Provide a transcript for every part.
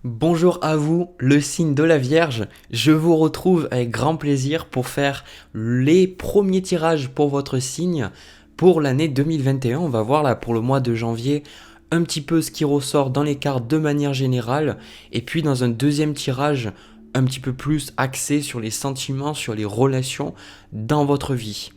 Bonjour à vous, le signe de la Vierge. Je vous retrouve avec grand plaisir pour faire les premiers tirages pour votre signe pour l'année 2021. On va voir là pour le mois de janvier un petit peu ce qui ressort dans les cartes de manière générale. Et puis dans un deuxième tirage un petit peu plus axé sur les sentiments, sur les relations dans votre vie.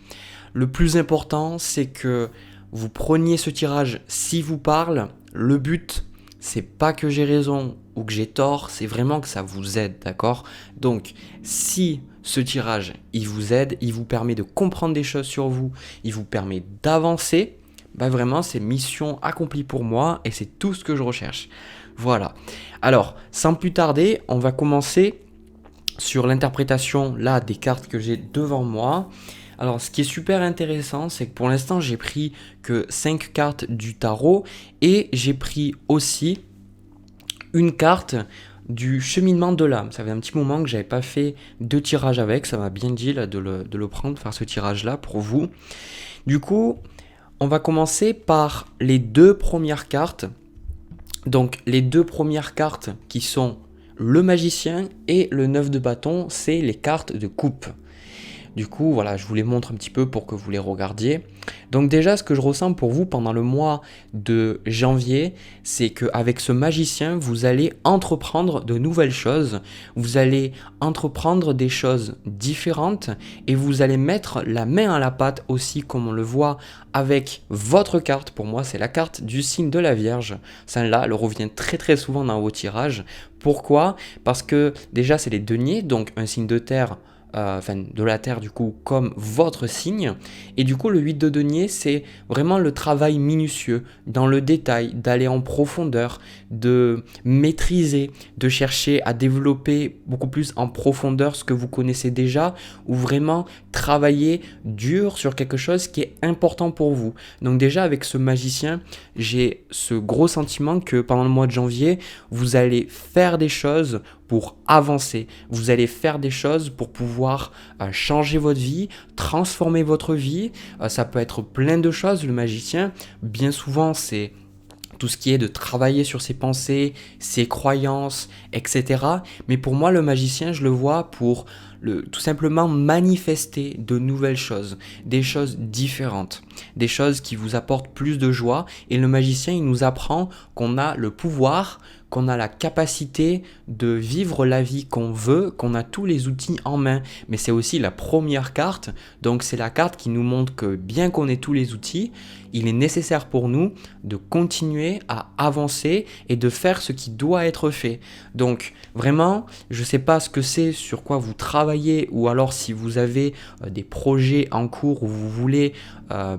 Le plus important, c'est que vous preniez ce tirage s'il vous parle. Le but, c'est pas que j'ai raison ou que j'ai tort, c'est vraiment que ça vous aide, d'accord? Donc, si ce tirage, il vous aide, il vous permet de comprendre des choses sur vous, il vous permet d'avancer, bah vraiment, c'est mission accomplie pour moi et c'est tout ce que je recherche. Voilà. Alors, sans plus tarder, on va commencer sur l'interprétation là des cartes que j'ai devant moi. Alors, ce qui est super intéressant, c'est que pour l'instant, j'ai pris que 5 cartes du tarot et j'ai pris aussi une carte du cheminement de l'âme. Ça fait un petit moment que j'avais pas fait de tirage avec, ça m'a bien dit là, de le prendre, de faire ce tirage là pour vous. Du coup, on va commencer par les deux premières cartes. Donc, les deux premières cartes qui sont le magicien et le 9 de bâton, c'est les cartes de coupe. Du coup, voilà, je vous les montre un petit peu pour que vous les regardiez. Donc déjà, ce que je ressens pour vous pendant le mois de janvier, c'est qu'avec ce magicien, vous allez entreprendre de nouvelles choses, vous allez entreprendre des choses différentes et vous allez mettre la main à la pâte aussi, comme on le voit avec votre carte. Pour moi, c'est la carte du signe de la Vierge. Celle-là, elle revient très très souvent dans vos tirages. Pourquoi? Parce que déjà, c'est les deniers, donc un signe de terre, de la Terre du coup, comme votre signe. Et du coup, le 8 de denier, c'est vraiment le travail minutieux, dans le détail, d'aller en profondeur, de maîtriser, de chercher à développer beaucoup plus en profondeur ce que vous connaissez déjà, ou vraiment travailler dur sur quelque chose qui est important pour vous. Donc déjà, avec ce magicien, j'ai ce gros sentiment que pendant le mois de janvier, vous allez faire des choses pour avancer. Vous allez faire des choses pour pouvoir changer votre vie, transformer votre vie. Ça peut être plein de choses, le magicien. Bien souvent, c'est tout ce qui est de travailler sur ses pensées, ses croyances, etc. Mais pour moi, le magicien, je le vois pour tout simplement manifester de nouvelles choses, des choses différentes, des choses qui vous apportent plus de joie. Et le magicien, il nous apprend qu'on a le pouvoir, qu'on a la capacité de vivre la vie qu'on veut, qu'on a tous les outils en main. Mais c'est aussi la première carte, donc c'est la carte qui nous montre que bien qu'on ait tous les outils, il est nécessaire pour nous de continuer à avancer et de faire ce qui doit être fait. Donc vraiment, je ne sais pas ce que c'est, sur quoi vous travaillez, ou alors si vous avez des projets en cours où vous voulez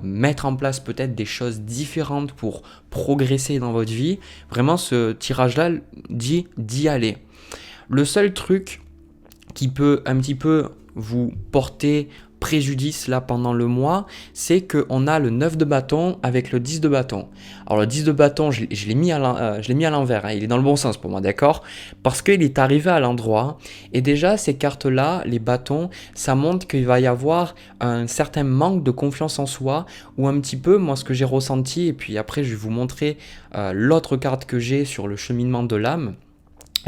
mettre en place peut-être des choses différentes pour progresser dans votre vie. Vraiment, ce tirage-là dit d'y aller. Le seul truc qui peut un petit peu vous porter préjudice là pendant le mois, c'est qu'on a le 9 de bâton avec le 10 de bâton. Alors le 10 de bâton, je l'ai mis à l'envers, hein, il est dans le bon sens pour moi, d'accord? Parce qu'il est arrivé à l'endroit, et déjà ces cartes-là, les bâtons, ça montre qu'il va y avoir un certain manque de confiance en soi, ou un petit peu, moi ce que j'ai ressenti, et puis après je vais vous montrer l'autre carte que j'ai sur le cheminement de l'âme.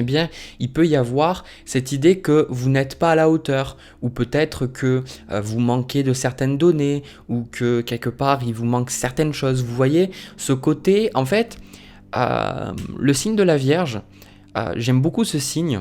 Eh bien, il peut y avoir cette idée que vous n'êtes pas à la hauteur, ou peut-être que vous manquez de certaines données, ou que quelque part il vous manque certaines choses. Vous voyez, ce côté, en fait, le signe de la Vierge, j'aime beaucoup ce signe,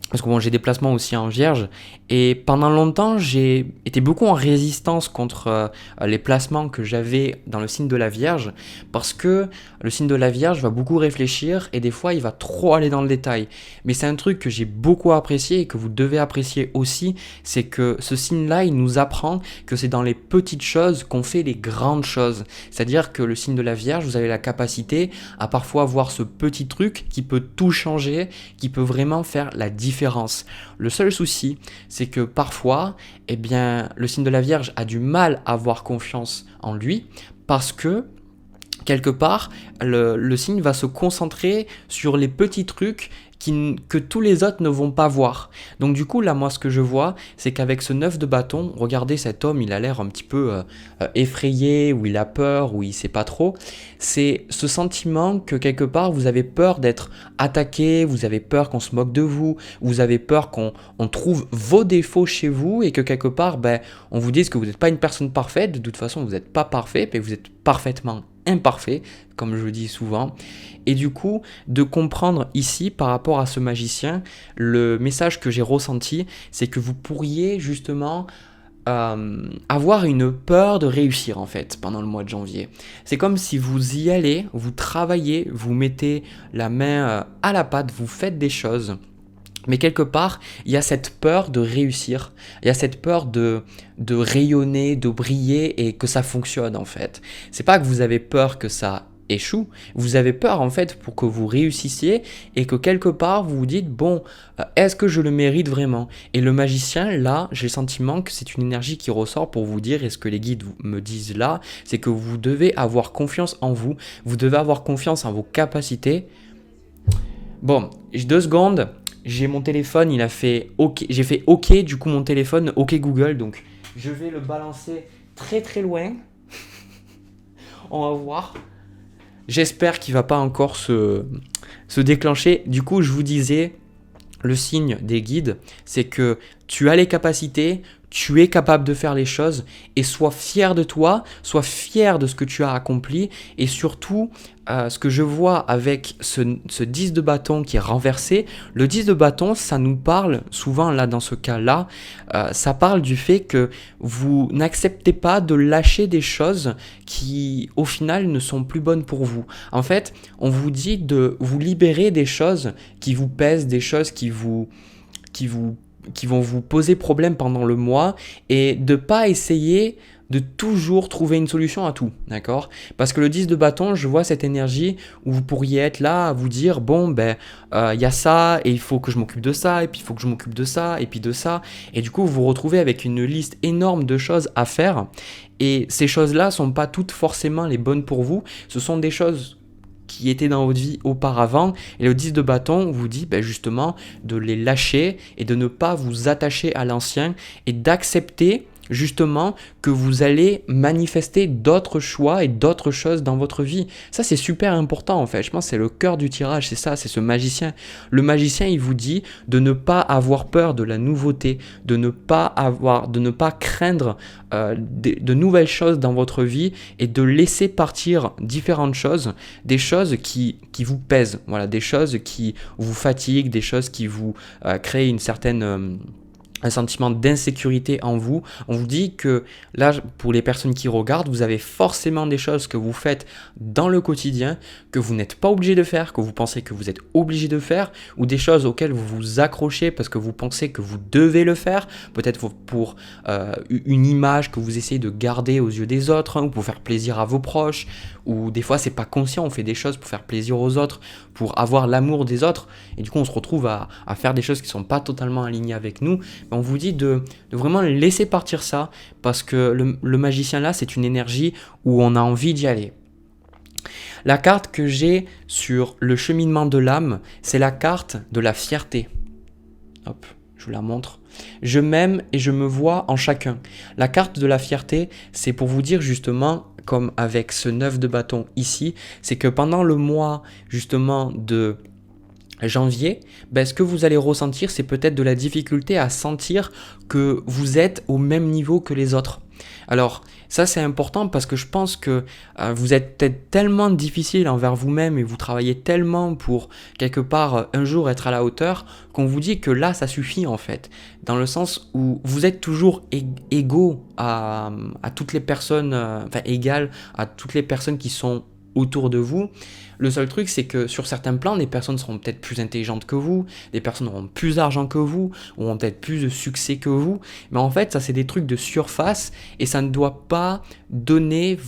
parce que bon, j'ai des placements aussi en Vierge, et pendant longtemps, j'ai été beaucoup en résistance contre les placements que j'avais dans le signe de la Vierge, parce que le signe de la Vierge va beaucoup réfléchir, et des fois, il va trop aller dans le détail. Mais c'est un truc que j'ai beaucoup apprécié, et que vous devez apprécier aussi, c'est que ce signe-là, il nous apprend que c'est dans les petites choses qu'on fait les grandes choses. C'est-à-dire que le signe de la Vierge, vous avez la capacité à parfois voir ce petit truc qui peut tout changer, qui peut vraiment faire la différence. Le seul souci, c'est que parfois, eh bien, le signe de la Vierge a du mal à avoir confiance en lui parce que quelque part, le signe va se concentrer sur les petits trucs que tous les autres ne vont pas voir. Donc du coup, là, moi, ce que je vois, c'est qu'avec ce 9 de bâton, regardez cet homme, il a l'air un petit peu effrayé, ou il a peur, ou il sait pas trop. C'est ce sentiment que quelque part, vous avez peur d'être attaqué, vous avez peur qu'on se moque de vous, vous avez peur qu'on trouve vos défauts chez vous, et que quelque part, on vous dise que vous n'êtes pas une personne parfaite. De toute façon, vous n'êtes pas parfait, mais vous êtes parfaitement imparfait, comme je le dis souvent. Et du coup, de comprendre ici, par rapport à ce magicien, le message que j'ai ressenti, c'est que vous pourriez justement avoir une peur de réussir en fait pendant le mois de janvier. C'est comme si vous y allez, vous travaillez, vous mettez la main à la pâte, vous faites des choses. Mais quelque part, il y a cette peur de réussir, il y a cette peur de rayonner, de briller et que ça fonctionne en fait. C'est pas que vous avez peur que ça échoue, vous avez peur en fait pour que vous réussissiez et que quelque part vous vous dites bon, est-ce que je le mérite vraiment? Et le magicien là, j'ai le sentiment que c'est une énergie qui ressort pour vous dire, et ce que les guides me disent là, c'est que vous devez avoir confiance en vous, vous devez avoir confiance en vos capacités. Bon, j'ai 2 secondes. J'ai mon téléphone, il a fait OK. J'ai fait OK, du coup mon téléphone, OK Google. Donc je vais le balancer très très loin. On va voir. J'espère qu'il ne va pas encore se déclencher. Du coup, je vous disais, le signe des guides, c'est que tu as les capacités, tu es capable de faire les choses et sois fier de toi, sois fier de ce que tu as accompli et surtout, ce que je vois avec ce 10 de bâton qui est renversé, le 10 de bâton, ça nous parle souvent là dans ce cas-là, ça parle du fait que vous n'acceptez pas de lâcher des choses qui au final ne sont plus bonnes pour vous. En fait, on vous dit de vous libérer des choses qui vous pèsent, des choses qui vont vous poser problème pendant le mois et de pas essayer de toujours trouver une solution à tout, d'accord? Parce que le 10 de bâton, je vois cette énergie où vous pourriez être là à vous dire, bon, y a ça, et il faut que je m'occupe de ça, et puis il faut que je m'occupe de ça, et puis de ça. Et du coup, vous vous retrouvez avec une liste énorme de choses à faire. Et ces choses-là sont pas toutes forcément les bonnes pour vous. Ce sont des choses qui étaient dans votre vie auparavant, et le 10 de bâton vous dit justement de les lâcher et de ne pas vous attacher à l'ancien et d'accepter justement que vous allez manifester d'autres choix et d'autres choses dans votre vie. Ça, c'est super important en fait. Je pense que c'est le cœur du tirage, c'est ça, c'est ce magicien. Le magicien, il vous dit de ne pas avoir peur de la nouveauté, de ne pas craindre de nouvelles choses dans votre vie et de laisser partir différentes choses, des choses qui vous pèsent, voilà, des choses qui vous fatiguent, des choses qui vous créent une certaine un sentiment d'insécurité en vous. On vous dit que là, pour les personnes qui regardent, vous avez forcément des choses que vous faites dans le quotidien, que vous n'êtes pas obligé de faire, que vous pensez que vous êtes obligé de faire, ou des choses auxquelles vous vous accrochez parce que vous pensez que vous devez le faire, peut-être pour une image que vous essayez de garder aux yeux des autres, ou pour faire plaisir à vos proches, ou des fois c'est pas conscient, on fait des choses pour faire plaisir aux autres, pour avoir l'amour des autres, et du coup on se retrouve à faire des choses qui sont pas totalement alignées avec nous. On vous dit de vraiment laisser partir ça, parce que le magicien là, c'est une énergie où on a envie d'y aller. La carte que j'ai sur le cheminement de l'âme, c'est la carte de la fierté. Hop, je vous la montre. Je m'aime et je me vois en chacun. La carte de la fierté, c'est pour vous dire justement, comme avec ce 9 de bâton ici, c'est que pendant le mois justement de janvier, ce que vous allez ressentir, c'est peut-être de la difficulté à sentir que vous êtes au même niveau que les autres. Alors ça c'est important parce que je pense que vous êtes peut-être tellement difficile envers vous-même et vous travaillez tellement pour quelque part un jour être à la hauteur qu'on vous dit que là ça suffit en fait, dans le sens où vous êtes toujours égaux à toutes les personnes, égal à toutes les personnes qui sont autour de vous. Le seul truc, c'est que sur certains plans, des personnes seront peut-être plus intelligentes que vous, des personnes auront plus d'argent que vous, auront peut-être plus de succès que vous, mais en fait, ça c'est des trucs de surface et ça ne doit pas donner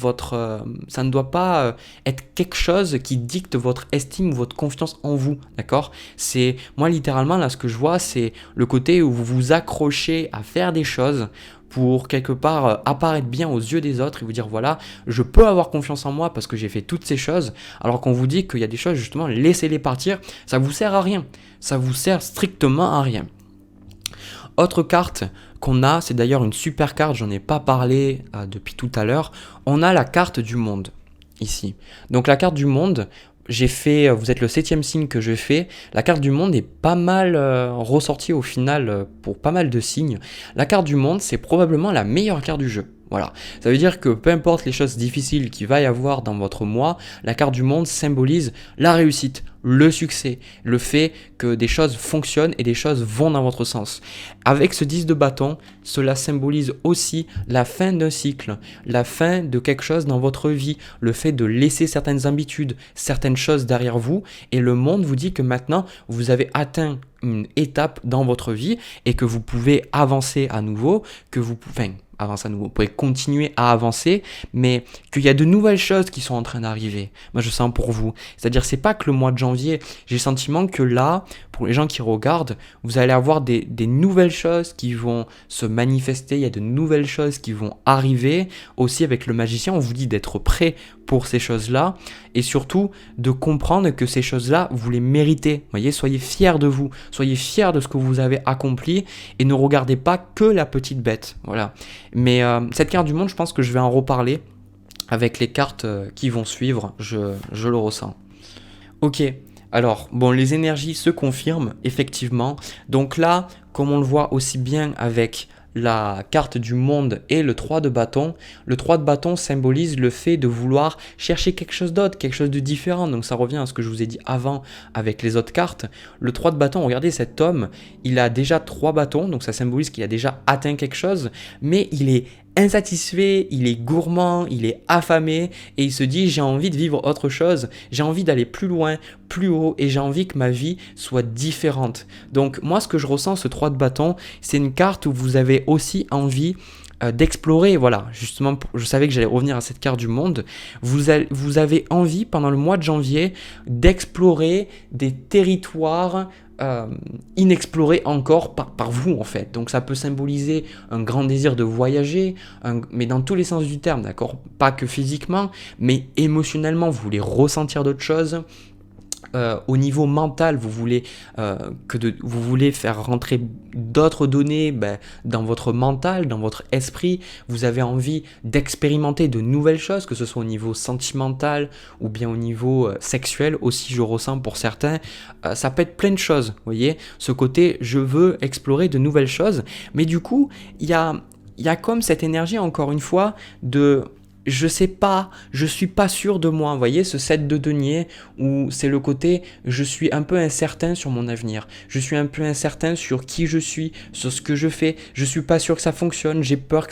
ça ne doit pas être quelque chose qui dicte votre estime ou votre confiance en vous, d'accord? C'est, moi littéralement, là ce que je vois, c'est le côté où vous vous accrochez à faire des choses pour quelque part apparaître bien aux yeux des autres et vous dire voilà, je peux avoir confiance en moi parce que j'ai fait toutes ces choses, alors qu'on vous dit qu'il y a des choses justement, laissez-les partir, ça vous sert à rien, ça vous sert strictement à rien. Autre carte qu'on a, c'est d'ailleurs une super carte, j'en ai pas parlé depuis tout à l'heure, on a la carte du monde ici. Donc la carte du monde, vous êtes le 7e signe que je fais, la carte du monde est pas mal ressortie au final pour pas mal de signes. La carte du monde, c'est probablement la meilleure carte du jeu. Voilà, ça veut dire que peu importe les choses difficiles qu'il va y avoir dans votre mois, la carte du monde symbolise la réussite, le succès, le fait que des choses fonctionnent et des choses vont dans votre sens. Avec ce 10 de bâton, cela symbolise aussi la fin d'un cycle, la fin de quelque chose dans votre vie, le fait de laisser certaines habitudes, certaines choses derrière vous, et le monde vous dit que maintenant vous avez atteint une étape dans votre vie et que vous pouvez avancer à nouveau, vous pouvez continuer à avancer, mais qu'il y a de nouvelles choses qui sont en train d'arriver. Moi, je sens pour vous. C'est-à-dire, c'est pas que le mois de janvier. J'ai le sentiment que là, pour les gens qui regardent, vous allez avoir des nouvelles choses qui vont se manifester. Il y a de nouvelles choses qui vont arriver. Aussi, avec le magicien, on vous dit d'être prêt pour ces choses-là et surtout de comprendre que ces choses-là, vous les méritez. Vous voyez, soyez fiers de vous. Soyez fiers de ce que vous avez accompli et ne regardez pas que la petite bête. Voilà. Mais cette carte du monde, je pense que je vais en reparler avec les cartes qui vont suivre, je le ressens. Ok, alors, bon, les énergies se confirment, effectivement. Donc là, comme on le voit aussi bien avec la carte du monde et le 3 de bâton, le 3 de bâton symbolise le fait de vouloir chercher quelque chose d'autre, quelque chose de différent. Donc ça revient à ce que je vous ai dit avant avec les autres cartes. Le 3 de bâton, regardez cet homme, il a déjà 3 bâtons, donc ça symbolise qu'il a déjà atteint quelque chose, mais il est insatisfait, il est gourmand, il est affamé et il se dit j'ai envie de vivre autre chose, j'ai envie d'aller plus loin, plus haut et j'ai envie que ma vie soit différente. Donc moi ce que je ressens ce 3 de bâton, c'est une carte où vous avez aussi envie d'explorer, voilà, justement, je savais que j'allais revenir à cette carte du monde, vous avez envie pendant le mois de janvier d'explorer des territoires inexplorés encore par vous en fait. Donc ça peut symboliser un grand désir de voyager, mais dans tous les sens du terme, d'accord ? Pas que physiquement, mais émotionnellement, vous voulez ressentir d'autres choses. Au niveau mental, vous voulez faire rentrer d'autres données dans votre mental, dans votre esprit. Vous avez envie d'expérimenter de nouvelles choses, que ce soit au niveau sentimental ou bien au niveau sexuel aussi, je ressens pour certains. Ça peut être plein de choses, vous voyez. Ce côté, je veux explorer de nouvelles choses. Mais du coup, il y a comme cette énergie, encore une fois, de... Je sais pas, je suis pas sûr de moi, vous voyez, ce 7 de denier où c'est le côté je suis un peu incertain sur mon avenir, je suis un peu incertain sur qui je suis, sur ce que je fais, je suis pas sûr que ça fonctionne, j'ai peur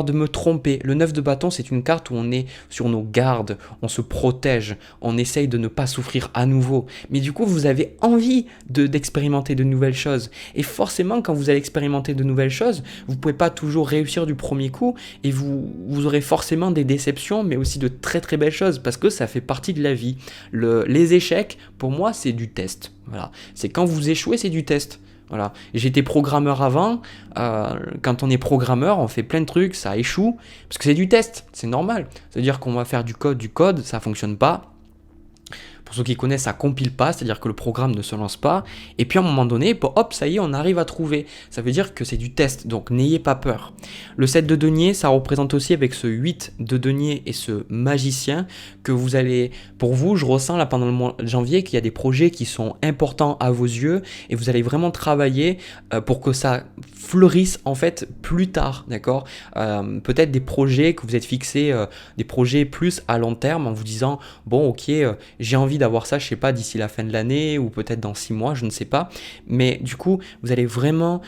de me tromper. Le 9 de bâton, c'est une carte où on est sur nos gardes, on se protège, on essaye de ne pas souffrir à nouveau, mais du coup vous avez envie d'expérimenter de nouvelles choses et forcément quand vous allez expérimenter de nouvelles choses, vous pouvez pas toujours réussir du premier coup et vous aurez forcément des déceptions, mais aussi de très très belles choses parce que ça fait partie de la vie. Les échecs, pour moi, c'est du test. Voilà. C'est quand vous échouez, c'est du test. Voilà. J'étais programmeur avant. Quand on est programmeur, on fait plein de trucs, ça échoue parce que c'est du test. C'est normal. C'est-à-dire qu'on va faire du code, ça fonctionne pas. Pour ceux qui connaissent, ça compile pas, c'est-à-dire que le programme ne se lance pas. Et puis à un moment donné, hop, ça y est, on arrive à trouver. Ça veut dire que c'est du test, donc n'ayez pas peur. Le 7 de denier, ça représente aussi avec ce 8 de denier et ce magicien que vous allez... Pour vous, je ressens là pendant le mois de janvier qu'il y a des projets qui sont importants à vos yeux et vous allez vraiment travailler pour que ça fleurisse en fait plus tard, d'accord ? Peut-être des projets que vous êtes fixés, des projets plus à long terme en vous disant, bon ok, j'ai envie d'avoir ça, je sais pas, d'ici la fin de l'année ou peut-être dans 6 mois, je ne sais pas. Mais du coup, vous allez vraiment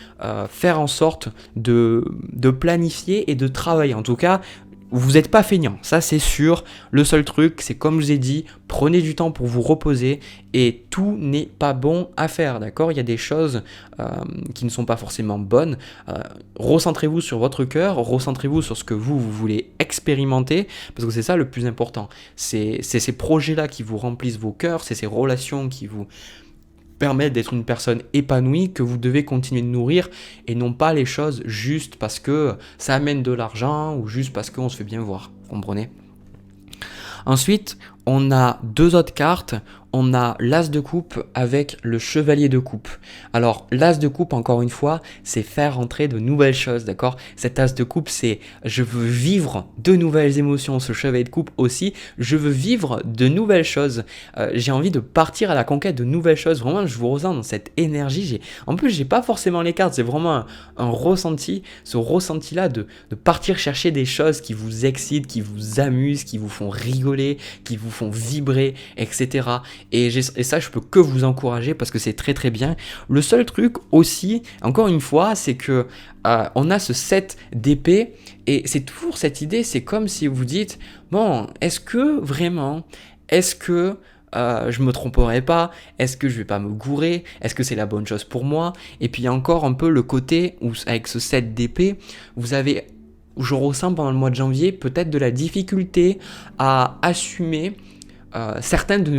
faire en sorte de planifier et de travailler. En tout cas, vous n'êtes pas feignant, ça c'est sûr. Le seul truc, c'est comme je vous ai dit, prenez du temps pour vous reposer et tout n'est pas bon à faire, d'accord ? Il y a des choses qui ne sont pas forcément bonnes. Recentrez-vous sur votre cœur, recentrez-vous sur ce que vous voulez expérimenter, parce que c'est ça le plus important. C'est ces projets-là qui vous remplissent vos cœurs, c'est ces relations qui vous permettre d'être une personne épanouie que vous devez continuer de nourrir et non pas les choses juste parce que ça amène de l'argent ou juste parce qu'on se fait bien voir, vous comprenez? Ensuite, on a deux autres cartes. On a l'as de coupe avec le chevalier de coupe. Alors, l'as de coupe, encore une fois, c'est faire entrer de nouvelles choses, d'accord? Cet as de coupe, c'est je veux vivre de nouvelles émotions. Ce chevalier de coupe aussi, je veux vivre de nouvelles choses. J'ai envie de partir à la conquête de nouvelles choses. Vraiment, je vous ressens dans cette énergie. En plus, j'ai pas forcément les cartes, c'est vraiment un ressenti. Ce ressenti-là de partir chercher des choses qui vous excitent, qui vous amusent, qui vous font rigoler, qui vous font vibrer, etc. Et ça, je peux que vous encourager parce que c'est très très bien. Le seul truc aussi, encore une fois, c'est que on a ce 7 d'épée et c'est toujours cette idée, c'est comme si vous dites, bon, est-ce que vraiment, est-ce que je me tromperai pas, est-ce que je vais pas me gourer, est-ce que c'est la bonne chose pour moi? Et puis il y a encore un peu le côté où avec ce 7 d'épée, vous avez, je ressens pendant le mois de janvier, peut-être de la difficulté à assumer certains de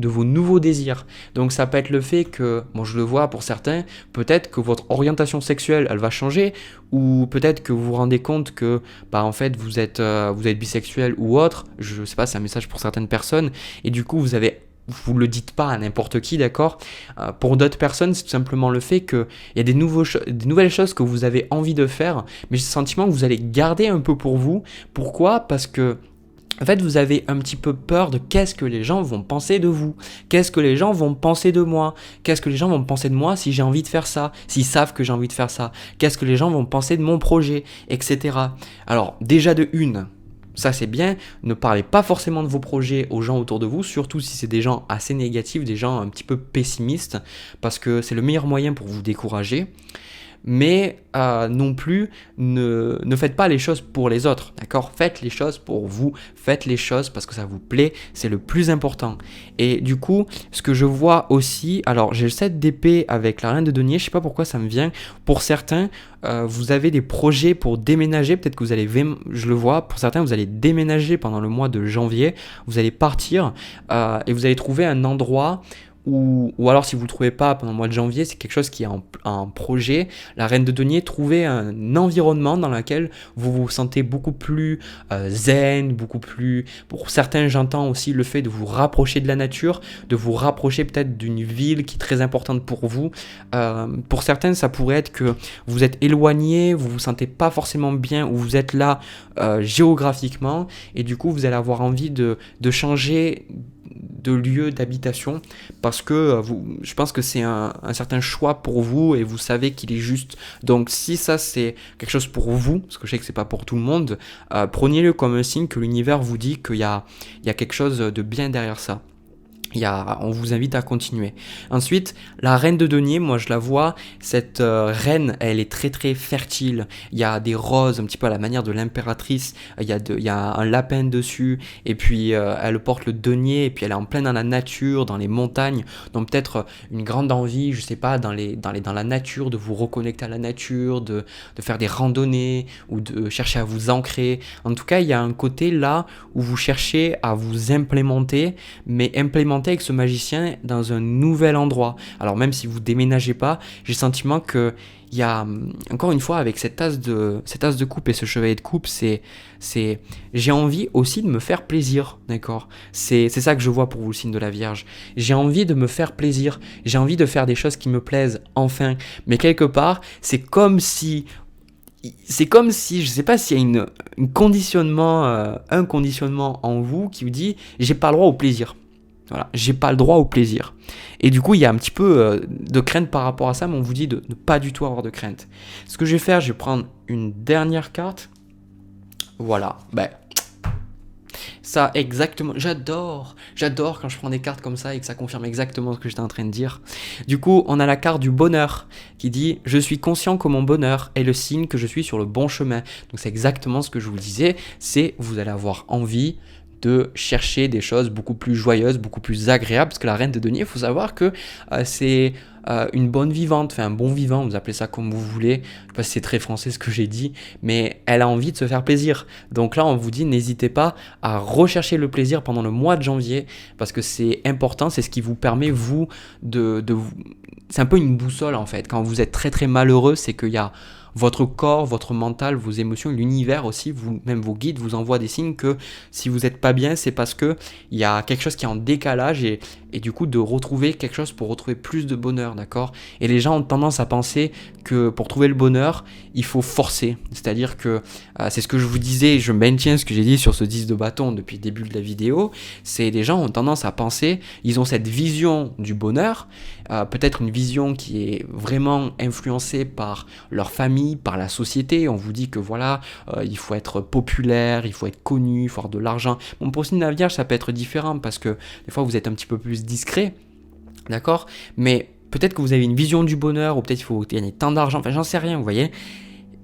vos nouveaux désirs. Donc ça peut être le fait que, bon je le vois pour certains, peut-être que votre orientation sexuelle elle va changer, ou peut-être que vous vous rendez compte que bah en fait vous êtes bisexuel ou autre, je sais pas, c'est un message pour certaines personnes, et du coup vous le dites pas à n'importe qui, d'accord? Pour d'autres personnes, c'est tout simplement le fait qu'il y a des nouvelles choses que vous avez envie de faire, mais j'ai le sentiment que vous allez garder un peu pour vous. Pourquoi? Parce que en fait, vous avez un petit peu peur de qu'est-ce que les gens vont penser de vous, qu'est-ce que les gens vont penser de moi, qu'est-ce que les gens vont penser de moi si j'ai envie de faire ça, s'ils savent que j'ai envie de faire ça, qu'est-ce que les gens vont penser de mon projet, etc. Alors, déjà de une, ça c'est bien, ne parlez pas forcément de vos projets aux gens autour de vous, surtout si c'est des gens assez négatifs, des gens un petit peu pessimistes, parce que c'est le meilleur moyen pour vous décourager. Mais non plus, ne faites pas les choses pour les autres, d'accord? Faites les choses pour vous, faites les choses parce que ça vous plaît, c'est le plus important. Et du coup, ce que je vois aussi, alors j'ai le 7 d'épée avec la reine de denier, je sais pas pourquoi ça me vient. Pour certains, vous avez des projets pour déménager, peut-être que vous allez, je le vois, pour certains, vous allez déménager pendant le mois de janvier, vous allez partir et vous allez trouver un endroit. Ou alors si vous ne le trouvez pas pendant le mois de janvier, c'est quelque chose qui est en projet. La reine de denier, trouvez un environnement dans lequel vous vous sentez beaucoup plus zen, beaucoup plus... Pour certains, j'entends aussi le fait de vous rapprocher de la nature, de vous rapprocher peut-être d'une ville qui est très importante pour vous. Pour certains, ça pourrait être que vous êtes éloigné, vous vous sentez pas forcément bien, ou vous êtes là géographiquement, et du coup, vous allez avoir envie de changer de lieu d'habitation parce que je pense que c'est un certain choix pour vous et vous savez qu'il est juste. Donc si ça c'est quelque chose pour vous, parce que je sais que c'est pas pour tout le monde, prenez-le comme un signe que l'univers vous dit qu'il y a quelque chose de bien derrière ça. On vous invite à continuer. Ensuite, la reine de denier, moi je la vois, cette reine, elle est très très fertile. Il y a des roses, un petit peu à la manière de l'impératrice. Il y a un lapin dessus, et puis elle porte le denier, et puis elle est en plein dans la nature, dans les montagnes. Donc peut-être une grande envie, je sais pas, dans la nature, de vous reconnecter à la nature, de faire des randonnées, ou de chercher à vous ancrer. En tout cas, il y a un côté là où vous cherchez à vous implémenter, mais implémenter avec ce magicien dans un nouvel endroit. Alors même si vous déménagez pas, j'ai le sentiment que il y a, encore une fois, avec cette as de coupe et ce chevalier de coupe, j'ai envie aussi de me faire plaisir, d'accord? C'est ça que je vois pour vous, le signe de la Vierge. J'ai envie de me faire plaisir, j'ai envie de faire des choses qui me plaisent, enfin. Mais quelque part, c'est comme si, je sais pas s'il y a un conditionnement en vous qui vous dit, j'ai pas le droit au plaisir. Voilà, j'ai pas le droit au plaisir. Et du coup, il y a un petit peu de crainte par rapport à ça, mais on vous dit de ne pas du tout avoir de crainte. Ce que je vais faire, je vais prendre une dernière carte. Voilà, ça exactement, j'adore quand je prends des cartes comme ça et que ça confirme exactement ce que j'étais en train de dire. Du coup, on a la carte du bonheur qui dit « Je suis conscient que mon bonheur est le signe que je suis sur le bon chemin ». Donc c'est exactement ce que je vous disais, c'est vous allez avoir envie de chercher des choses beaucoup plus joyeuses, beaucoup plus agréables, parce que la reine de denier, il faut savoir que c'est une bonne vivante, enfin un bon vivant, vous appelez ça comme vous voulez. Je sais pas si c'est très français ce que j'ai dit, mais elle a envie de se faire plaisir. Donc là, on vous dit, n'hésitez pas à rechercher le plaisir pendant le mois de janvier, parce que c'est important, c'est ce qui vous permet, vous, c'est un peu une boussole en fait. Quand vous êtes très très malheureux, c'est qu'il y a votre corps, votre mental, vos émotions, l'univers aussi, même vos guides vous envoient des signes que si vous n'êtes pas bien, c'est parce que il y a quelque chose qui est en décalage et du coup de retrouver quelque chose pour retrouver plus de bonheur, d'accord? Et les gens ont tendance à penser que pour trouver le bonheur, il faut forcer. C'est-à-dire que c'est ce que je vous disais, je maintiens ce que j'ai dit sur ce 10 de bâton depuis le début de la vidéo, c'est les gens ont tendance à penser, ils ont cette vision du bonheur, peut-être une vision qui est vraiment influencée par leur famille, par la société. On vous dit que voilà, il faut être populaire, il faut être connu, il faut avoir de l'argent. Bon, pour le signe de la Vierge, ça peut être différent parce que des fois vous êtes un petit peu plus discret, d'accord? Mais peut-être que vous avez une vision du bonheur ou peut-être qu'il faut gagner tant d'argent, enfin j'en sais rien, vous voyez?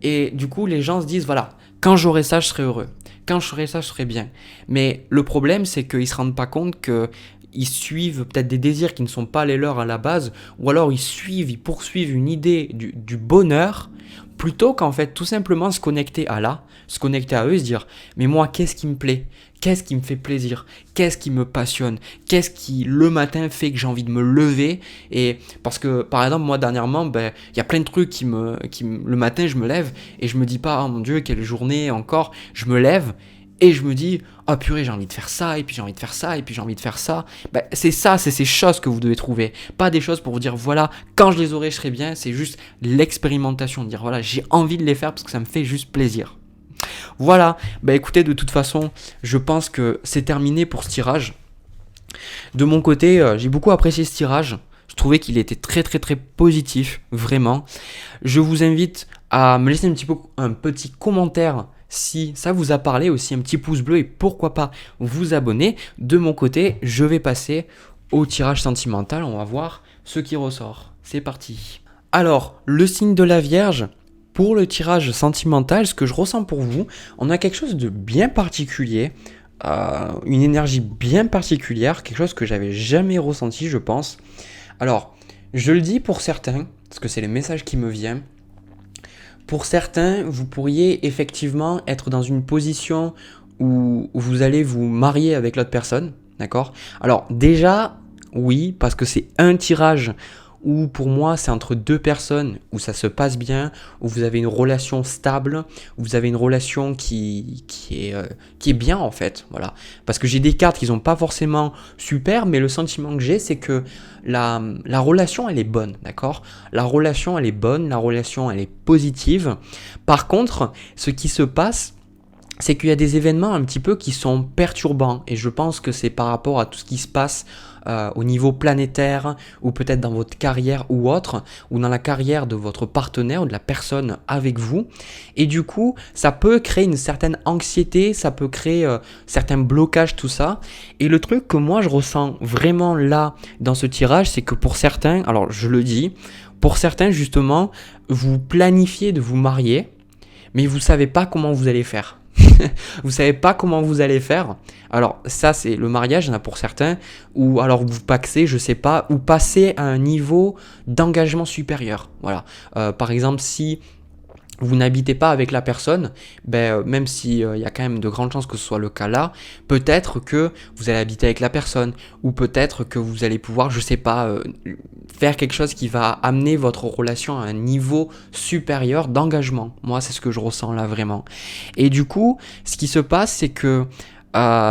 Et du coup, les gens se disent, voilà, quand j'aurai ça, je serai heureux. Quand je ferai ça, je serai bien. Mais le problème, c'est qu'ils ne se rendent pas compte qu'ils suivent peut-être des désirs qui ne sont pas les leurs à la base, ou alors ils poursuivent une idée du bonheur, plutôt qu'en fait tout simplement se connecter se connecter à eux et se dire, mais moi, qu'est-ce qui me plaît? Qu'est-ce qui me fait plaisir? Qu'est-ce qui me passionne? Qu'est-ce qui, le matin, fait que j'ai envie de me lever? Et parce que, par exemple, moi, dernièrement, y a plein de trucs le matin, je me lève et je me dis pas, oh mon Dieu, quelle journée encore. Je me lève et je me dis, oh purée, j'ai envie de faire ça, et puis j'ai envie de faire ça, et puis j'ai envie de faire ça. C'est ces choses que vous devez trouver. Pas des choses pour vous dire, voilà, quand je les aurai, je serai bien. C'est juste l'expérimentation, de dire, voilà, j'ai envie de les faire parce que ça me fait juste plaisir. Voilà, écoutez, de toute façon, je pense que c'est terminé pour ce tirage. De mon côté, j'ai beaucoup apprécié ce tirage. Je trouvais qu'il était très très très positif, vraiment. Je vous invite à me laisser un petit commentaire si ça vous a parlé, aussi un petit pouce bleu et pourquoi pas vous abonner. De mon côté, je vais passer au tirage sentimental. On va voir ce qui ressort. C'est parti. Alors, le signe de la Vierge. Pour le tirage sentimental, ce que je ressens pour vous, on a quelque chose de bien particulier, une énergie bien particulière, quelque chose que j'avais jamais ressenti, je pense. Alors, je le dis pour certains, parce que c'est les messages qui me viennent. Pour certains, vous pourriez effectivement être dans une position où vous allez vous marier avec l'autre personne, d'accord? Alors déjà, oui, parce que c'est un tirage où pour moi c'est entre deux personnes où ça se passe bien, où vous avez une relation stable, où vous avez une relation qui est bien en fait, voilà. Parce que j'ai des cartes qui sont pas forcément super, mais le sentiment que j'ai c'est que la relation elle est bonne, d'accord? La relation elle est bonne, la relation elle est positive. Par contre, ce qui se passe, c'est qu'il y a des événements un petit peu qui sont perturbants et je pense que c'est par rapport à tout ce qui se passe au niveau planétaire ou peut-être dans votre carrière ou autre, ou dans la carrière de votre partenaire ou de la personne avec vous. Et du coup, ça peut créer une certaine anxiété, ça peut créer certains blocages, tout ça. Et le truc que moi je ressens vraiment là dans ce tirage, c'est que pour certains, alors je le dis, pour certains justement, vous planifiez de vous marier, mais vous savez pas comment vous allez faire. Vous savez pas comment vous allez faire. Alors ça c'est le mariage, il y en a pour certains, ou alors vous paxez, je sais pas, ou passez à un niveau d'engagement supérieur. Voilà. Par exemple, si vous n'habitez pas avec la personne, même s'il y a quand même de grandes chances que ce soit le cas là, peut-être que vous allez habiter avec la personne, ou peut-être que vous allez pouvoir, je sais pas, faire quelque chose qui va amener votre relation à un niveau supérieur d'engagement. Moi, c'est ce que je ressens là vraiment. Et du coup, ce qui se passe, c'est que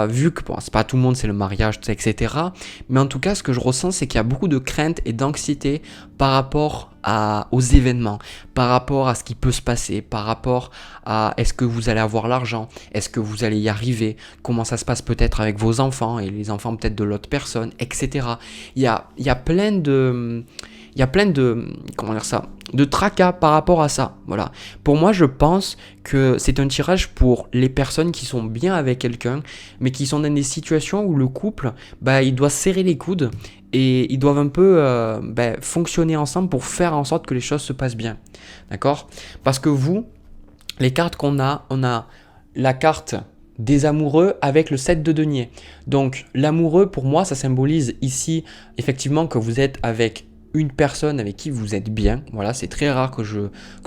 vu que bon, c'est pas tout le monde, c'est le mariage, tout ça, etc. Mais en tout cas, ce que je ressens, c'est qu'il y a beaucoup de crainte et d'anxiété par rapport aux événements, par rapport à ce qui peut se passer, par rapport à est-ce que vous allez avoir l'argent, est-ce que vous allez y arriver, comment ça se passe peut-être avec vos enfants et les enfants peut-être de l'autre personne, etc. Il y a plein de... comment dire ça, de tracas par rapport à ça. Voilà. Pour moi, je pense que c'est un tirage pour les personnes qui sont bien avec quelqu'un, mais qui sont dans des situations où le couple, il doit serrer les coudes et ils doivent un peu fonctionner ensemble pour faire en sorte que les choses se passent bien. D'accord? Parce que vous, les cartes qu'on a, on a la carte des amoureux avec le 7 de denier. Donc l'amoureux, pour moi, ça symbolise ici effectivement que vous êtes avec une personne avec qui vous êtes bien. Voilà, c'est très rare que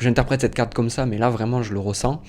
j'interprète cette carte comme ça, mais là vraiment je le ressens.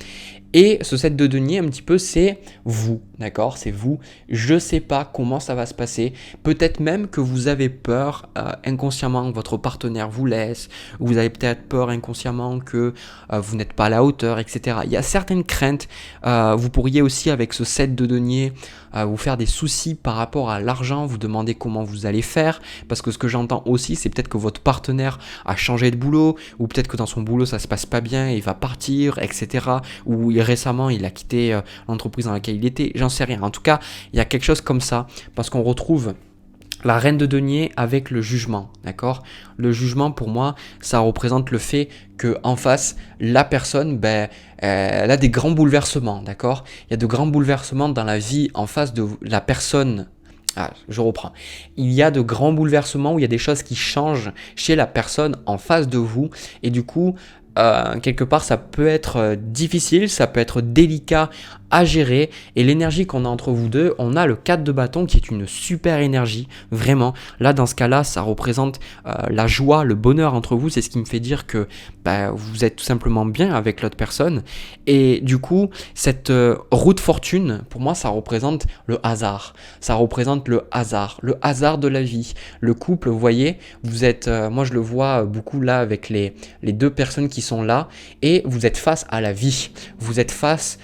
Et ce 7 de denier, un petit peu, c'est vous, d'accord? C'est vous. Je sais pas comment ça va se passer. Peut-être même que vous avez peur inconsciemment que votre partenaire vous laisse. Vous avez peut-être peur inconsciemment que vous n'êtes pas à la hauteur, etc. Il y a certaines craintes. Vous pourriez aussi, avec ce 7 de denier, vous faire des soucis par rapport à l'argent, vous demander comment vous allez faire. Parce que ce que j'entends aussi, c'est peut-être que votre partenaire a changé de boulot, ou peut-être que dans son boulot ça se passe pas bien, il va partir, etc. Ou récemment il a quitté l'entreprise dans laquelle il était, j'en sais rien. En tout cas, il y a quelque chose comme ça, parce qu'on retrouve la reine de denier avec le jugement, d'accord? Le jugement, pour moi, ça représente le fait que en face, la personne, elle a des grands bouleversements, d'accord? Il y a de grands bouleversements dans la vie en face de la personne. Ah, je reprends. Il y a de grands bouleversements où il y a des choses qui changent chez la personne en face de vous, et du coup, quelque part, ça peut être difficile, ça peut être délicat à gérer, et l'énergie qu'on a entre vous deux, on a le 4 de bâton qui est une super énergie, vraiment. Là, dans ce cas-là, ça représente la joie, le bonheur entre vous, c'est ce qui me fait dire que vous êtes tout simplement bien avec l'autre personne, et du coup, cette roue de fortune, pour moi, ça représente le hasard, le hasard de la vie. Le couple, vous voyez, vous êtes, moi je le vois beaucoup là avec les deux personnes qui sont là, et vous êtes face à la vie, vous êtes face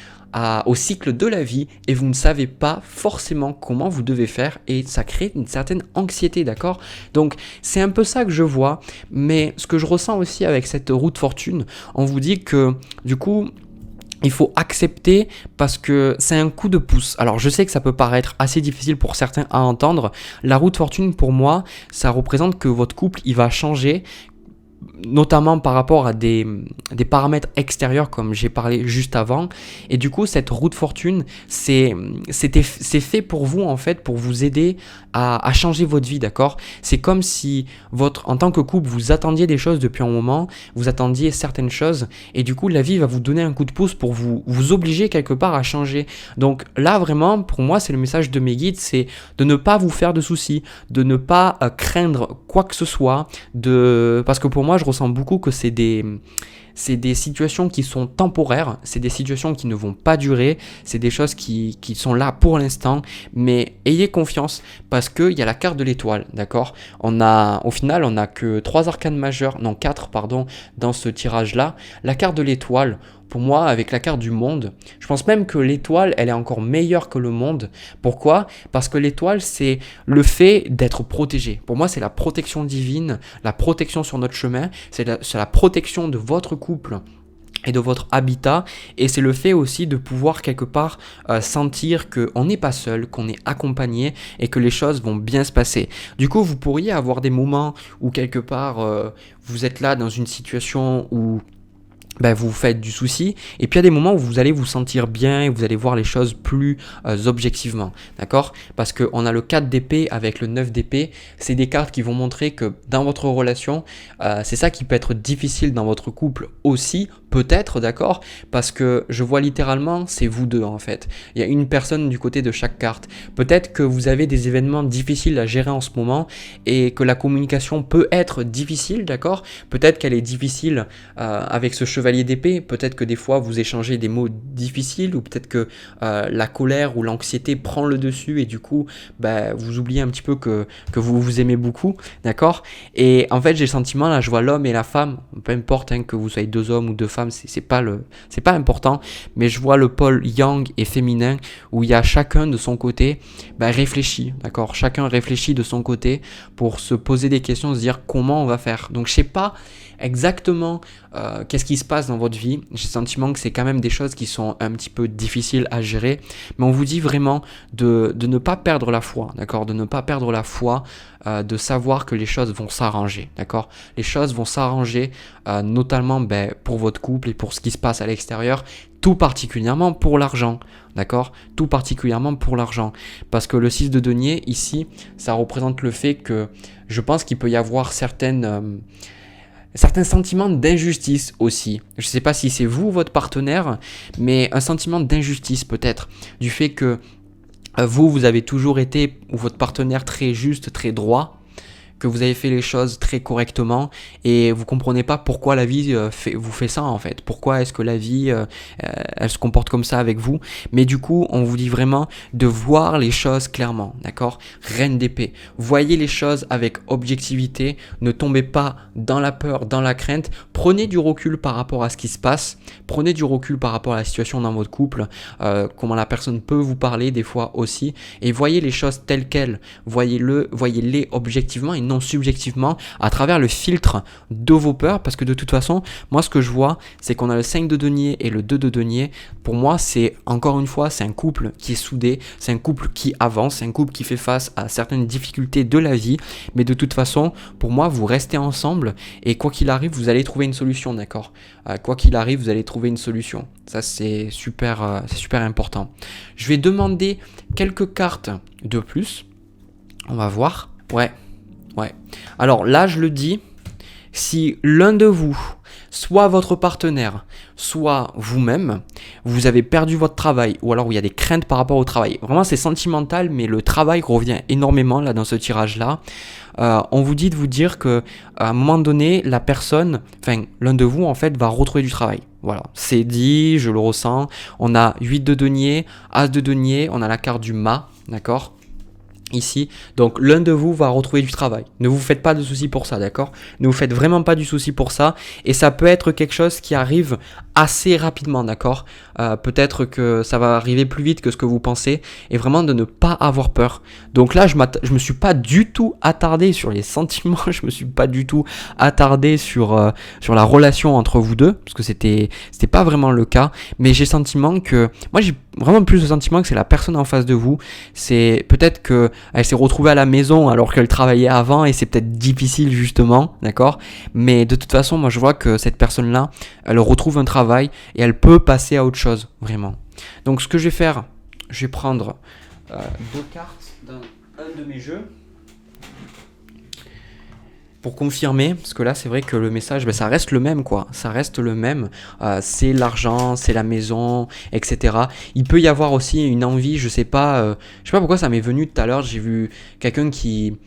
au cycle de la vie, et vous ne savez pas forcément comment vous devez faire, et ça crée une certaine anxiété, d'accord? Donc c'est un peu ça que je vois, mais ce que je ressens aussi avec cette roue de fortune, on vous dit que du coup il faut accepter, parce que c'est un coup de pouce. Alors je sais que ça peut paraître assez difficile pour certains à entendre. La roue de fortune, pour moi, ça représente que votre couple, il va changer, notamment par rapport à des paramètres extérieurs comme j'ai parlé juste avant, et du coup cette roue de fortune c'est fait pour vous, en fait, pour vous aider à changer votre vie, d'accord? C'est comme si en tant que couple, vous attendiez des choses depuis un moment, vous attendiez certaines choses, et du coup la vie va vous donner un coup de pouce pour vous obliger quelque part à changer. Donc là vraiment, pour moi, c'est le message de mes guides, c'est de ne pas vous faire de soucis, de ne pas craindre quoi que ce soit, parce que pour moi, je ressens beaucoup que c'est des situations qui sont temporaires, c'est des situations qui ne vont pas durer, c'est des choses qui sont là pour l'instant, mais ayez confiance, parce qu'il y a la carte de l'étoile, d'accord? Au final, on n'a que 3 arcanes majeures, non 4 pardon, dans ce tirage-là. La carte de l'étoile, pour moi, avec la carte du monde, je pense même que l'étoile, elle est encore meilleure que le monde. Pourquoi? Parce que l'étoile, c'est le fait d'être protégé. Pour moi, c'est la protection divine, la protection sur notre chemin, c'est la protection de votre couple et de votre habitat, et c'est le fait aussi de pouvoir quelque part sentir qu'on n'est pas seul, qu'on est accompagné, et que les choses vont bien se passer. Du coup, vous pourriez avoir des moments où quelque part vous êtes là dans une situation où vous vous faites du souci, et puis il y a des moments où vous allez vous sentir bien et vous allez voir les choses plus objectivement, d'accord? Parce qu'on a le 4 d'épée avec le 9 d'épée, c'est des cartes qui vont montrer que dans votre relation, c'est ça qui peut être difficile dans votre couple aussi, peut-être, d'accord? Parce que je vois littéralement, c'est vous deux en fait. Il y a une personne du côté de chaque carte. Peut-être que vous avez des événements difficiles à gérer en ce moment, et que la communication peut être difficile, d'accord? Peut-être qu'elle est difficile avec ce chevalier d'épée, peut-être que des fois vous échangez des mots difficiles, ou peut-être que la colère ou l'anxiété prend le dessus, et du coup vous oubliez un petit peu que vous vous aimez beaucoup, d'accord? Et en fait j'ai le sentiment, là je vois l'homme et la femme, peu importe que vous soyez 2 hommes ou 2 femmes, c'est pas important, mais je vois le pôle yang et féminin, où il y a chacun de son côté réfléchit, d'accord? Chacun réfléchit de son côté pour se poser des questions, se dire comment on va faire. Donc je sais pas exactement qu'est-ce qui se passe dans votre vie. J'ai le sentiment que c'est quand même des choses qui sont un petit peu difficiles à gérer, mais on vous dit vraiment de ne pas perdre la foi, d'accord? De ne pas perdre la foi, de savoir que les choses vont s'arranger, d'accord? Les choses vont s'arranger, notamment pour votre couple et pour ce qui se passe à l'extérieur, tout particulièrement pour l'argent, d'accord? Tout particulièrement pour l'argent, parce que le 6 de denier ici, ça représente le fait que je pense qu'il peut y avoir certains sentiments d'injustice aussi. Je ne sais pas si c'est vous ou votre partenaire, mais un sentiment d'injustice peut-être, du fait que vous avez toujours été, ou votre partenaire, très juste, très droit, que vous avez fait les choses très correctement et vous comprenez pas pourquoi la vie vous fait ça en fait. Pourquoi est-ce que la vie elle se comporte comme ça avec vous. Mais du coup, on vous dit vraiment de voir les choses clairement, d'accord? Reine d'épée. Voyez les choses avec objectivité. Ne tombez pas dans la peur, dans la crainte. Prenez du recul par rapport à ce qui se passe. Prenez du recul par rapport à la situation dans votre couple, comment la personne peut vous parler des fois aussi. Et voyez les choses telles quelles. Voyez-les objectivement et non subjectivement à travers le filtre de vos peurs. Parce que de toute façon, moi ce que je vois, c'est qu'on a le 5 de denier et le 2 de denier. Pour moi, c'est encore une fois, c'est un couple qui est soudé, c'est un couple qui avance, c'est un couple qui fait face à certaines difficultés de la vie. Mais de toute façon, pour moi, vous restez ensemble et quoi qu'il arrive, vous allez trouver une solution, d'accord? Quoi qu'il arrive, vous allez trouver une solution. Ça, c'est super important. Je vais demander quelques cartes de plus. On va voir. Ouais. Alors là, je le dis, si l'un de vous, soit votre partenaire, soit vous-même, vous avez perdu votre travail ou alors il y a des craintes par rapport au travail. Vraiment, c'est sentimental, mais le travail revient énormément là dans ce tirage-là. On vous dit de vous dire que à un moment donné, la personne, enfin l'un de vous en fait, va retrouver du travail. Voilà, c'est dit, je le ressens. On a 8 de denier, As de denier, on a la carte du mât, d'accord ? Ici, donc l'un de vous va retrouver du travail. Ne vous faites pas de soucis pour ça, d'accord? Ne vous faites vraiment pas du souci pour ça. Et ça peut être quelque chose qui arrive assez rapidement, d'accord? Peut-être que ça va arriver plus vite que ce que vous pensez. Et vraiment de ne pas avoir peur. Donc là, je me suis pas du tout attardé sur les sentiments. Je me suis pas du tout attardé sur la relation entre vous deux. Parce que c'était pas vraiment le cas. Mais j'ai le sentiment que... Moi, j'ai vraiment plus le sentiment que c'est la personne en face de vous. C'est peut-être que elle s'est retrouvée à la maison alors qu'elle travaillait avant et c'est peut-être difficile justement, d'accord? Mais de toute façon, moi je vois que cette personne-là, elle retrouve un travail et elle peut passer à autre chose, vraiment. Donc ce que je vais faire, je vais prendre 2 cartes dans un de mes jeux pour confirmer, parce que là c'est vrai que le message, ça reste le même quoi, ça reste le même, c'est l'argent, c'est la maison, etc. Il peut y avoir aussi une envie, je sais pas pourquoi ça m'est venu tout à l'heure, j'ai vu quelqu'un qui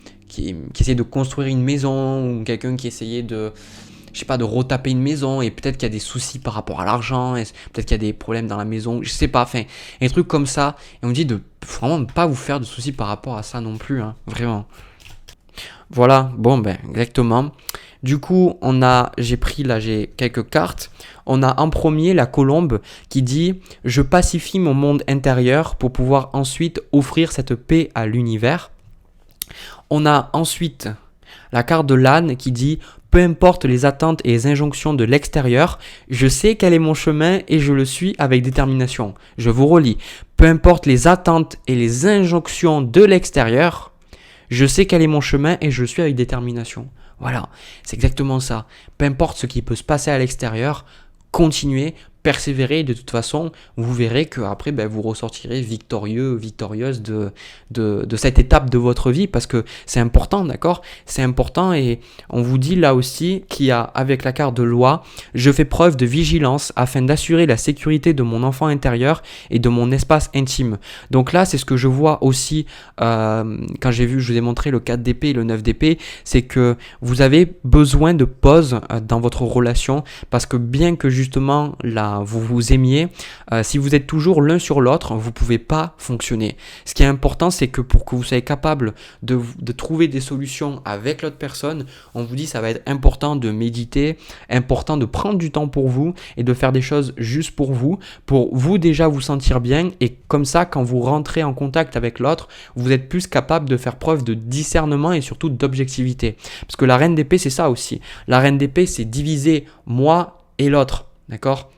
essayait de construire une maison, ou quelqu'un qui essayait de retaper une maison, et peut-être qu'il y a des soucis par rapport à l'argent, et peut-être qu'il y a des problèmes dans la maison, je sais pas, enfin, un truc comme ça, et on dit de vraiment pas vous faire de soucis par rapport à ça non plus, hein, vraiment. Voilà, bon ben exactement. Du coup, j'ai quelques cartes. On a en premier la colombe qui dit « Je pacifie mon monde intérieur pour pouvoir ensuite offrir cette paix à l'univers ». On a ensuite la carte de l'âne qui dit « Peu importe les attentes et les injonctions de l'extérieur, je sais quel est mon chemin et je le suis avec détermination. » Je vous relis. « Peu importe les attentes et les injonctions de l'extérieur, je sais quel est mon chemin et je le suis avec détermination. » Voilà, c'est exactement ça. Peu importe ce qui peut se passer à l'extérieur, continuez, persévérez. De toute façon, vous verrez qu'après, vous ressortirez victorieuse de cette étape de votre vie parce que c'est important, d'accord? C'est important et on vous dit là aussi qu'il y a, avec la carte de loi, je fais preuve de vigilance afin d'assurer la sécurité de mon enfant intérieur et de mon espace intime. Donc là, c'est ce que je vois aussi quand je vous ai montré le 4 d'épée et le 9 d'épée, c'est que vous avez besoin de pause dans votre relation parce que bien que justement là, vous vous aimiez, si vous êtes toujours l'un sur l'autre, vous ne pouvez pas fonctionner. Ce qui est important, c'est que pour que vous soyez capable de trouver des solutions avec l'autre personne, on vous dit ça va être important de méditer, important de prendre du temps pour vous et de faire des choses juste pour vous déjà vous sentir bien et comme ça, quand vous rentrez en contact avec l'autre, vous êtes plus capable de faire preuve de discernement et surtout d'objectivité. Parce que la reine d'épée, c'est ça aussi. La reine d'épée, c'est diviser moi et l'autre, d'accord ?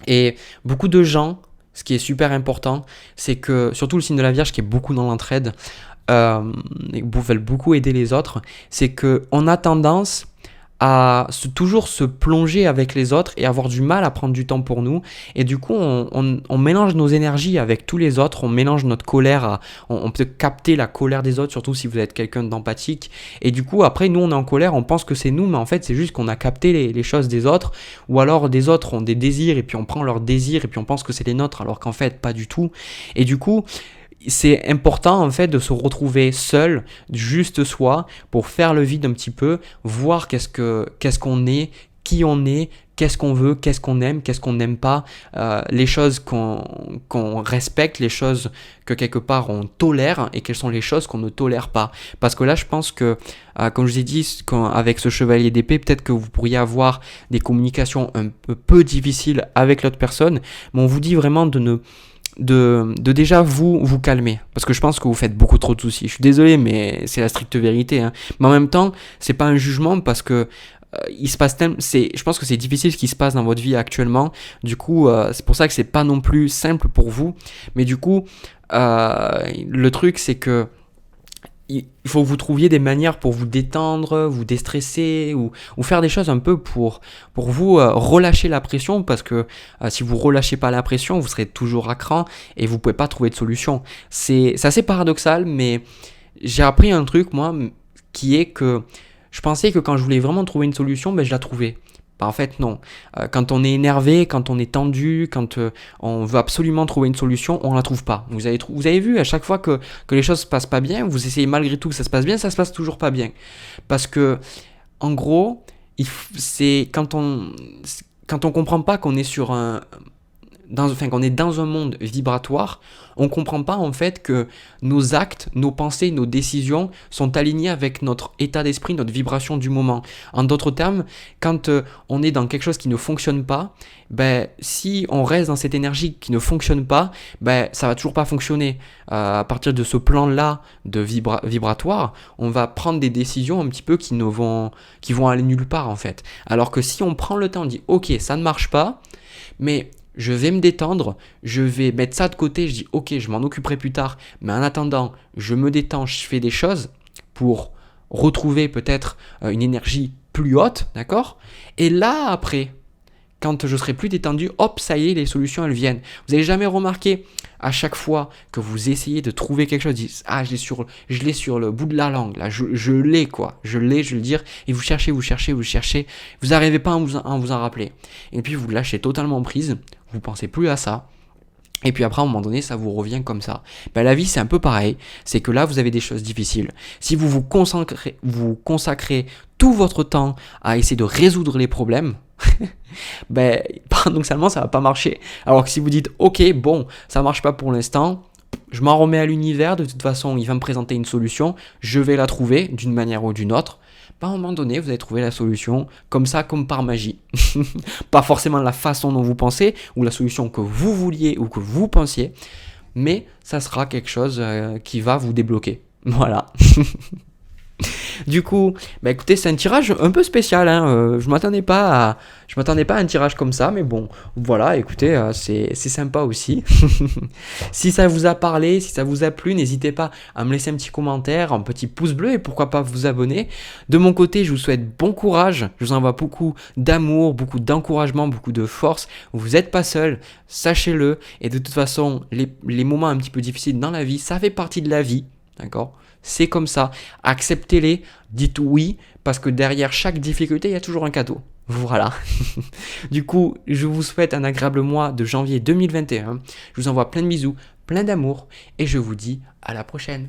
Et beaucoup de gens, ce qui est super important, c'est que, surtout le signe de la Vierge qui est beaucoup dans l'entraide, et veulent beaucoup aider les autres, c'est qu'on a tendance à toujours se plonger avec les autres et avoir du mal à prendre du temps pour nous. Et du coup, on mélange nos énergies avec tous les autres, on mélange notre colère, on peut capter la colère des autres, surtout si vous êtes quelqu'un d'empathique. Et du coup, après, nous, on est en colère, on pense que c'est nous, mais en fait, c'est juste qu'on a capté les choses des autres. Ou alors, des autres ont des désirs et puis on prend leurs désirs et puis on pense que c'est les nôtres, alors qu'en fait, pas du tout. Et du coup, c'est important en fait de se retrouver seul, juste soi, pour faire le vide un petit peu, voir qu'est-ce qu'on est, qui on est, qu'est-ce qu'on veut, qu'est-ce qu'on n'aime pas, les choses qu'on respecte, les choses que quelque part on tolère et quelles sont les choses qu'on ne tolère pas. Parce que là, je pense que, comme je vous ai dit, avec ce chevalier d'épée, peut-être que vous pourriez avoir des communications un peu difficiles avec l'autre personne, mais on vous dit vraiment de déjà vous calmer, parce que je pense que vous faites beaucoup trop de soucis. Je suis désolé, mais c'est la stricte vérité, hein. Mais en même temps, c'est pas un jugement, parce que il se passe je pense que c'est difficile ce qui se passe dans votre vie actuellement. Du coup, c'est pour ça que c'est pas non plus simple pour vous. Mais du coup, le truc, c'est que il faut que vous trouviez des manières pour vous détendre, vous déstresser, ou faire des choses un peu pour vous relâcher la pression, parce que si vous relâchez pas la pression, vous serez toujours à cran et vous pouvez pas trouver de solution. C'est assez paradoxal, mais j'ai appris un truc, moi, qui est que je pensais que quand je voulais vraiment trouver une solution, ben, je la trouvais. Bah, en fait, non. Quand on est énervé, quand on est tendu, quand on veut absolument trouver une solution, on ne la trouve pas. Vous avez vu, à chaque fois que les choses se passent pas bien, vous essayez malgré tout que ça se passe bien, ça se passe toujours pas bien. Parce que, en gros, c'est quand on comprend pas qu'on est sur qu'on est dans un monde vibratoire, on comprend pas en fait que nos actes, nos pensées, nos décisions sont alignés avec notre état d'esprit, notre vibration du moment. En d'autres termes, quand on est dans quelque chose qui ne fonctionne pas, ben, si on reste dans cette énergie qui ne fonctionne pas, ben, ça va toujours pas fonctionner. À partir de ce plan-là de vibratoire, on va prendre des décisions un petit peu qui vont aller nulle part en fait. Alors que si on prend le temps, on dit ok, ça ne marche pas, mais je vais me détendre, je vais mettre ça de côté, je dis ok, je m'en occuperai plus tard, mais en attendant, je me détends, je fais des choses pour retrouver peut-être une énergie plus haute, d'accord? Et là, après, quand je serai plus détendu, hop, ça y est, les solutions, elles viennent. Vous n'avez jamais remarqué, à chaque fois que vous essayez de trouver quelque chose, vous dites, ah, je l'ai sur le bout de la langue, là, je l'ai, quoi. Je vais le dire, et vous cherchez, vous n'arrivez pas à vous en rappeler. Et puis, vous lâchez totalement prise, vous pensez plus à ça. Et puis après, à un moment donné, ça vous revient comme ça. Ben, la vie, c'est un peu pareil. C'est que là, vous avez des choses difficiles. Si vous consacrez tout votre temps à essayer de résoudre les problèmes, ben, paradoxalement, ça va pas marcher. Alors que si vous dites, ok, bon, ça marche pas pour l'instant, je m'en remets à l'univers, de toute façon, il va me présenter une solution, je vais la trouver d'une manière ou d'une autre. Ben, à un moment donné, vous allez trouver la solution comme ça, comme par magie. Pas forcément la façon dont vous pensez, ou la solution que vous vouliez ou que vous pensiez, mais ça sera quelque chose qui va vous débloquer. Voilà. Du coup, bah écoutez, c'est un tirage un peu spécial, hein. Je m'attendais pas à un tirage comme ça, mais bon, voilà, écoutez, c'est sympa aussi. Si ça vous a parlé, si ça vous a plu, n'hésitez pas à me laisser un petit commentaire, un petit pouce bleu et pourquoi pas vous abonner. De mon côté, je vous souhaite bon courage, je vous envoie beaucoup d'amour, beaucoup d'encouragement, beaucoup de force. Vous n'êtes pas seul, sachez-le, et de toute façon, les moments un petit peu difficiles dans la vie, ça fait partie de la vie, d'accord ? C'est comme ça, acceptez-les, dites oui, parce que derrière chaque difficulté, il y a toujours un cadeau. Voilà. Du coup, je vous souhaite un agréable mois de janvier 2021. Je vous envoie plein de bisous, plein d'amour, et je vous dis à la prochaine.